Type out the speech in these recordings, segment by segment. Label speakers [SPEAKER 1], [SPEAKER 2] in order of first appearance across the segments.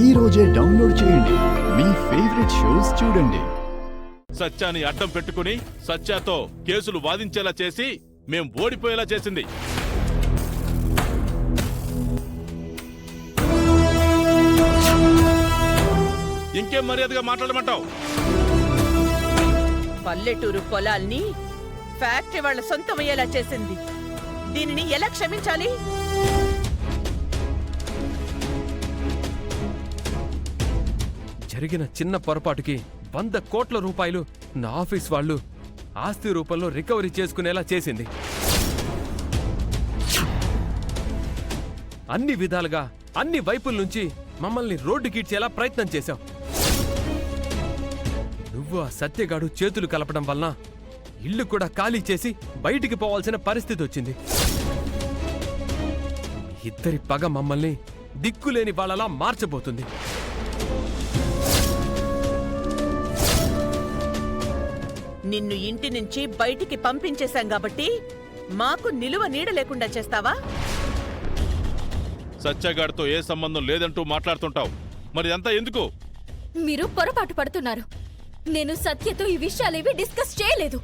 [SPEAKER 1] ఈ రోజే డౌన్లోడ్ చేయండి. మీ ఫేవరెట్ షోస్ చూడండి.
[SPEAKER 2] సత్యాని అడ్డం పెట్టుకుని సత్యాతో కేసులు వాదించేలా చేసి మేం ఓడిపోయేలా చేసింది. ఇంకేం మర్యాదగా మాట్లాడమంటావు?
[SPEAKER 3] పల్లెటూరు పొలాల్ని ఫ్యాక్టరీ వాళ్ళ సొంతమయ్యేలా చేసింది. దీనిని ఎలా క్షమించాలి?
[SPEAKER 4] జరిగిన చిన్న పొరపాటుకి 100 కోట్ల రూపాయలు నా ఆఫీస్ వాళ్ళు ఆస్తి రూపంలో రికవరీ చేసుకునేలా చేసింది. అన్ని విధాలుగా అన్ని వైపుల నుంచి మమ్మల్ని రోడ్డుకిడ్చేలా ప్రయత్నం చేశావు. నువ్వు ఆ సత్యగాడు చేతులు కలపడం వలన ఇల్లు కూడా ఖాళీ చేసి బయటికి పోవాల్సిన పరిస్థితి వచ్చింది. ఇద్దరి పగ మమ్మల్ని దిక్కులేని వాళ్ళలా మార్చబోతుంది.
[SPEAKER 3] నిన్ను ఇంటి నుంచి బయటికి పంపించేశాం కాబట్టి మాకు నిలువ నీడ లేకుండా చేస్తావా?
[SPEAKER 2] సత్యగాడితో ఏ సంబంధం లేదంటూ మాట్లాడుతుంటావు. మరి అంతా ఎందుకు?
[SPEAKER 5] మీరు పొరపాటు పడుతున్నారు. నేను సత్యతో ఈ విషయాలేవి డిస్కస్ చేయలేదు.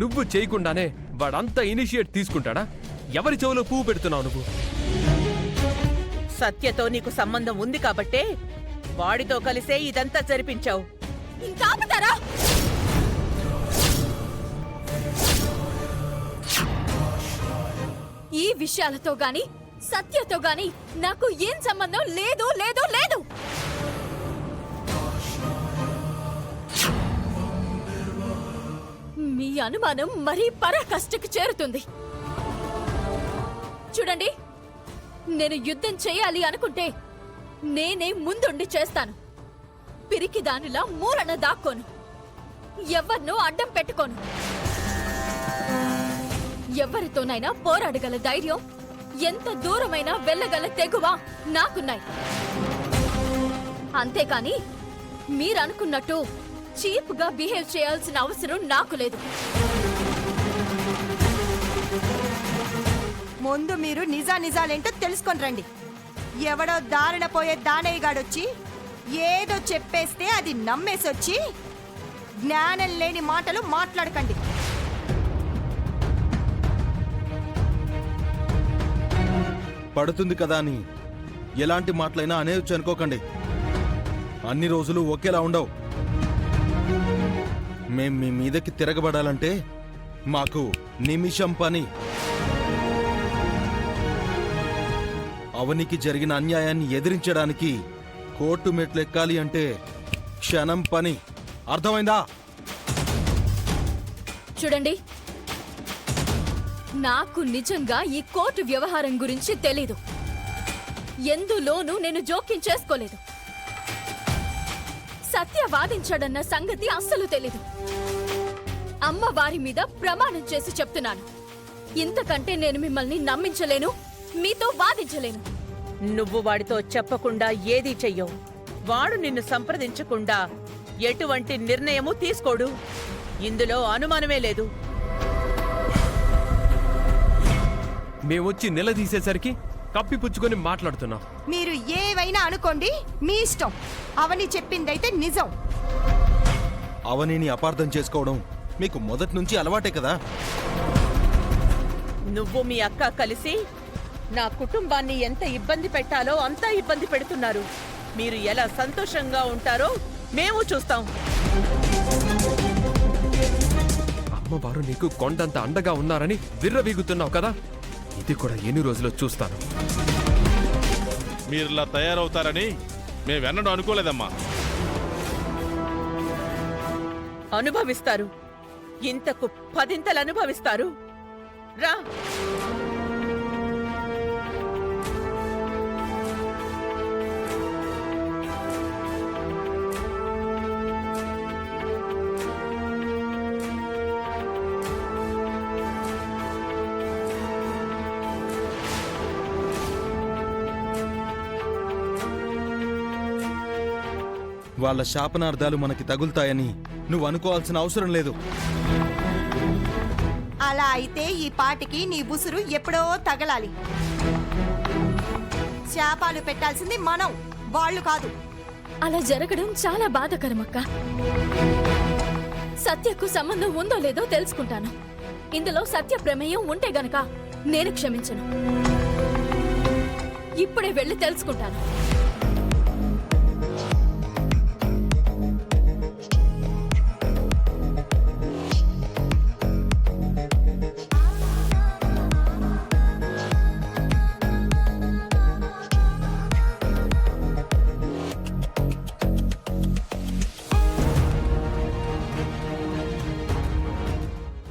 [SPEAKER 4] నువ్వు చేయకుండానే వాడంతా ఇనిషియేట్ తీసుకుంటాడా? ఎవరి చెవులో పువ్వు పెడుతున్నావు నువ్వు?
[SPEAKER 3] సత్యతో నీకు సంబంధం ఉంది కాబట్టే వాడితో కలిసే ఇదంతా జరిపించావు.
[SPEAKER 5] ఇంకా ఆపుతారా? ఈ విషయాలతో గాని సత్యతో గాని నాకు ఏం సంబంధం లేదు లేదు లేదు. మీ అనుమానం మరీ పరాకాష్ఠకు చేరుతుంది. చూడండి, నేను యుద్ధం చేయాలి అనుకుంటే నేనే ముందుండి చేస్తాను. పిరికి దానిలా మూలన దాక్కోను. ఎవ్వరినూ అడ్డం పెట్టుకోను. ఎవరితోనైనా పోరాడగల ధైర్యం, ఎంత దూరమైనా వెళ్ళగల తెగువ నాకున్నాయి. అంతేకాని మీరనుకున్నట్టు చీప్ గా బిహేవ్ చేయాల్సిన అవసరం నాకు లేదు.
[SPEAKER 6] ముందు మీరు నిజాలేంటో తెలుసుకొని రండి. ఎవడో దారిన పోయే దానయ్య గాడొచ్చి ఏదో చెప్పేస్తే అది నమ్మేసొచ్చి జ్ఞానం లేని మాటలు మాట్లాడకండి.
[SPEAKER 7] పడుతుంది కదా అని ఎలాంటి మాటలైనా అనేవచ్చు అనుకోకండి. అన్ని రోజులు ఒకేలా ఉండవు. మేం మీ మీదకి తిరగబడాలంటే మాకు నిమిషం పని. అవనికి జరిగిన అన్యాయాన్ని ఎదిరించడానికి కోర్టు మెట్లు ఎక్కాలి అంటే క్షణం పని. అర్థమైందా?
[SPEAKER 5] చూడండి, నాకు నిజంగా ఈ కోర్టు వ్యవహారం గురించి తెలీదు. ఎందులోనూ నేను జోక్యం చేసుకోలేదు. సత్య వాదించాడన్న సంగతి అస్సలు తెలీదు. అమ్మ వారి మీద ప్రమాణం చేసి చెప్తున్నాను, ఇంతకంటే నేను మిమ్మల్ని నమ్మించలేను, మీతో వాదించలేను.
[SPEAKER 3] నువ్వు వాడితో చెప్పకుండా ఏదీ చెయ్యవు. వాడు నిన్ను సంప్రదించకుండా ఎటువంటి నిర్ణయము తీసుకోడు. ఇందులో అనుమానమే లేదు.
[SPEAKER 4] మేమొచ్చి నిలదీసేసరికి కప్పిపుచ్చుకొని మాట్లాడుతున్నాం.
[SPEAKER 6] మీరు ఏవైనా అనుకోండి, మీ ఇష్టం. అవని చెప్పిందైతే నిజం.
[SPEAKER 7] అవనిని అపార్థం చేసుకోవడం మీకు మొదటి నుంచి అలవాటే కదా.
[SPEAKER 3] నువ్వు మీ అక్క కలిసి నా కుటుంబాన్ని ఎంత ఇబ్బంది పెట్టాలో అంతా ఇబ్బంది పెడుతున్నారు. మీరు ఎలా సంతోషంగా ఉంటారో మేము చూస్తాం.
[SPEAKER 4] అమ్మవారు నీకు కొండంత అండగా ఉన్నారని విర్రవీగుతున్నావు కదా, ఇది కూడా ఎన్ని రోజులు చూస్తాను.
[SPEAKER 2] మీరిలా తయారవుతారని మేమెన్నడూ అనుకోలేదమ్మా.
[SPEAKER 3] అనుభవిస్తారు, ఇంతకు 10 అనుభవిస్తారు. రా.
[SPEAKER 7] వాళ్ళ శాపనార్థాలు మనకి తగులుతాయని నువ్వు అనుకోవాల్సిన అవసరం లేదు.
[SPEAKER 6] అలా అయితే ఈ పాటికి నీ బుసురు ఎప్పుడో తగలాలి. శాపాలు పెట్టాల్సింది మనం, వాళ్ళు కాదు.
[SPEAKER 5] అలా జరగడం చాలా బాధాకరమక్క. సత్యకు సంబంధం ఉందో లేదో తెలుసుకుంటాను. ఇందులో సత్య ప్రమేయం ఉంటే గనక నేను క్షమించను. ఇప్పుడే వెళ్ళి తెలుసుకుంటాను.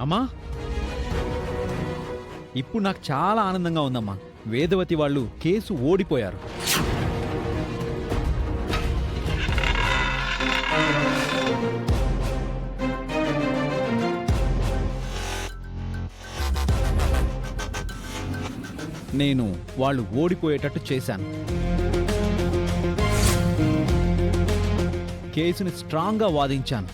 [SPEAKER 8] అమ్మా, ఇప్పుడు నాకు చాలా ఆనందంగా ఉందమ్మా. వేదవతి వాళ్ళు కేసు ఓడిపోయారు. నేను వాళ్ళు ఓడిపోయేటట్టు చేశాను. కేసుని స్ట్రాంగ్గా వాదించాను.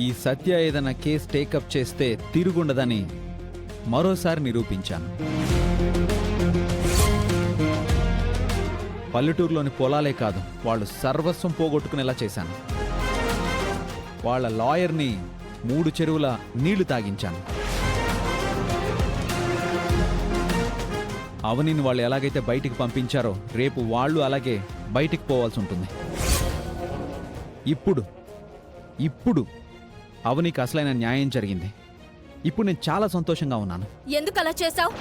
[SPEAKER 8] ఈ సత్య ఏదైనా కేసు టేకప్ చేస్తే తిరుగుండదని మరోసారి నిరూపించాను. పల్లెటూరులోని పొలాలే కాదు, వాళ్ళు సర్వస్వం పోగొట్టుకునేలా చేశాను. వాళ్ళ లాయర్ని 3 చెరువుల నీళ్లు తాగించాను. అవనిని వాళ్ళు ఎలాగైతే బయటికి పంపించారో రేపు వాళ్ళు అలాగే బయటికి పోవాల్సి ఉంటుంది. ఇప్పుడు అవనికి అసలైన న్యాయం జరిగింది. ఇప్పుడు నేను చాలా సంతోషంగా ఉన్నాను.
[SPEAKER 5] ఎందుకు అలా చేశావు?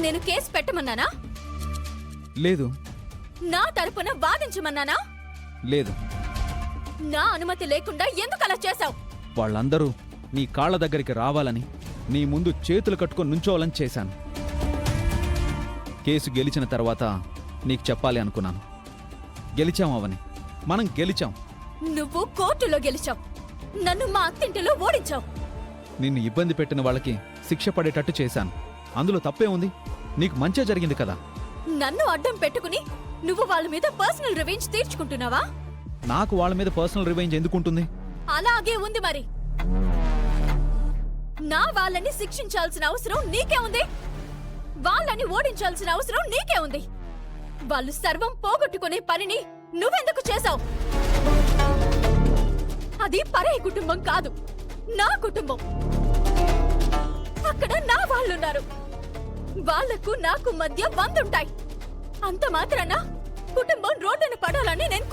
[SPEAKER 5] నేను కేసు పెట్టమన్నానా?
[SPEAKER 8] లేదు,
[SPEAKER 5] నా తరపున వాదించమన్నానా?
[SPEAKER 8] లేదు.
[SPEAKER 5] నా అనుమతి లేకుండా ఎందుకు అలా చేశావు?
[SPEAKER 8] వాళ్ళందరూ నీ కాళ్ళ దగ్గరికి రావాలని, నీ ముందు చేతులు కట్టుకొని నుంచోవాలని చేశాను. కేసు గెలిచిన తర్వాత నీకు చెప్పాలి అనుకున్నాను. గెలిచాం అవని, మనం గెలిచాం.
[SPEAKER 5] నువ్వు కోర్టులో గెలిచావు, నన్ను మా అత్తింటిలో ఓడించావు.
[SPEAKER 8] నిన్ను ఇబ్బంది పెట్టిన వాళ్ళకి శిక్ష పడేటట్టు చేశాను. అందులో తప్పే ఉంది? నీకు మంచే జరిగింది కదా.
[SPEAKER 5] నన్ను అడ్డం పెట్టుకుని నువ్వు వాళ్ళ మీద పర్సనల్ రివెంజ్ తీర్చుకుంటున్నావా?
[SPEAKER 8] నాకు వాళ్ళ మీద పర్సనల్ రివెంజ్ ఎందుకుంటుంది?
[SPEAKER 5] అలాగే ఉంది మరి. నా వాళ్ళని శిక్షించాల్సిన అవసరం నీకే ఉంది, వాళ్ళని ఓడించాల్సిన అవసరం నీకే ఉంది. వాళ్ళు సర్వం పోగొట్టుకునే పనిని నువ్వెందుకు చేశావు? అది పరాయి కుటుంబం కాదు, నా కుటుంబం. అక్కడ నా వాళ్ళున్నారు. వాళ్లకు నాకు మధ్య 100 ఉంటాయి. అంత మాత్రాన కుటుంబం రోడ్డున పడాలని నేను